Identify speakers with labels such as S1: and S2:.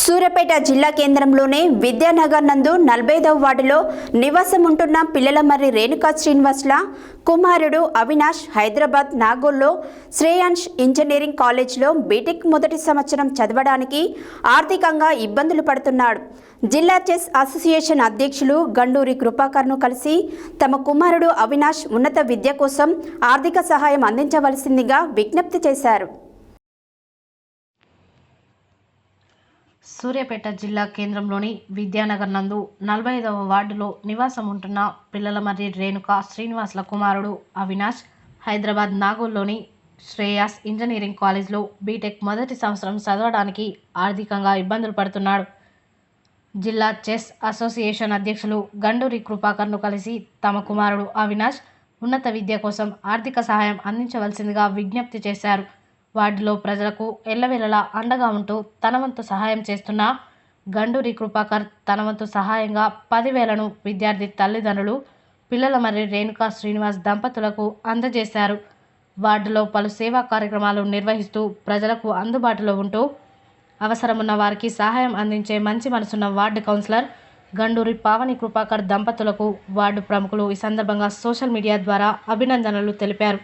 S1: సూర్యాపేట జిల్లా కేంద్రంలోని విద్యానగర్ నందు 45వ వార్డులో నివాసం ఉంటున్న పిల్లలమర్రి రేణుకా శ్రీనివాసుల కుమారుడు అవినాష్ హైదరాబాద్ నాగోల్లో శ్రేయాన్స్ ఇంజనీరింగ్ కాలేజ్లో బీటెక్ మొదటి సంవత్సరం చదవడానికి ఆర్థికంగా ఇబ్బందులు పడుతున్నాడు. జిల్లా చెస్ అసోసియేషన్ అధ్యక్షులు గండూరి కృపాకర్ను కలిసి తమ కుమారుడు అవినాష్ ఉన్నత విద్య కోసం ఆర్థిక సహాయం అందించవలసిందిగా విజ్ఞప్తి చేశారు.
S2: సూర్యాపేట జిల్లా కేంద్రంలోని విద్యానగర్ నందు 45వ వార్డులో నివాసం ఉంటున్న పిల్లలమర్రి రేణుకా శ్రీనివాసుల కుమారుడు అవినాష్ హైదరాబాద్ నాగోల్లోని శ్రేయాస్ ఇంజనీరింగ్ కాలేజ్లో బీటెక్ మొదటి సంవత్సరం చదవడానికి ఆర్థికంగా ఇబ్బందులు పడుతున్నాడు. జిల్లా చెస్ అసోసియేషన్ అధ్యక్షులు గండూరి కృపాకర్ను కలిసి తమ కుమారుడు అవినాష్ ఉన్నత విద్య కోసం ఆర్థిక సహాయం అందించవలసిందిగా విజ్ఞప్తి చేశారు. వార్డులో ప్రజలకు ఎల్లవేళలా అండగా ఉంటూ తన వంతు సహాయం చేస్తున్న గండూరి కృపాకర్ తన వంతు సహాయంగా 10,000ను విద్యార్థి తల్లిదండ్రులు పిల్లలమర్రి రేణుకా శ్రీనివాస్ దంపతులకు అందజేశారు. వార్డులో పలు సేవా కార్యక్రమాలు నిర్వహిస్తూ ప్రజలకు అందుబాటులో ఉంటూ అవసరమున్న వారికి సహాయం అందించే మంచి మనసున్న వార్డు కౌన్సిలర్ గండూరి పావని కృపాకర్ దంపతులకు వార్డు ప్రముఖులు ఈ సందర్భంగా సోషల్ మీడియా ద్వారా అభినందనలు తెలిపారు.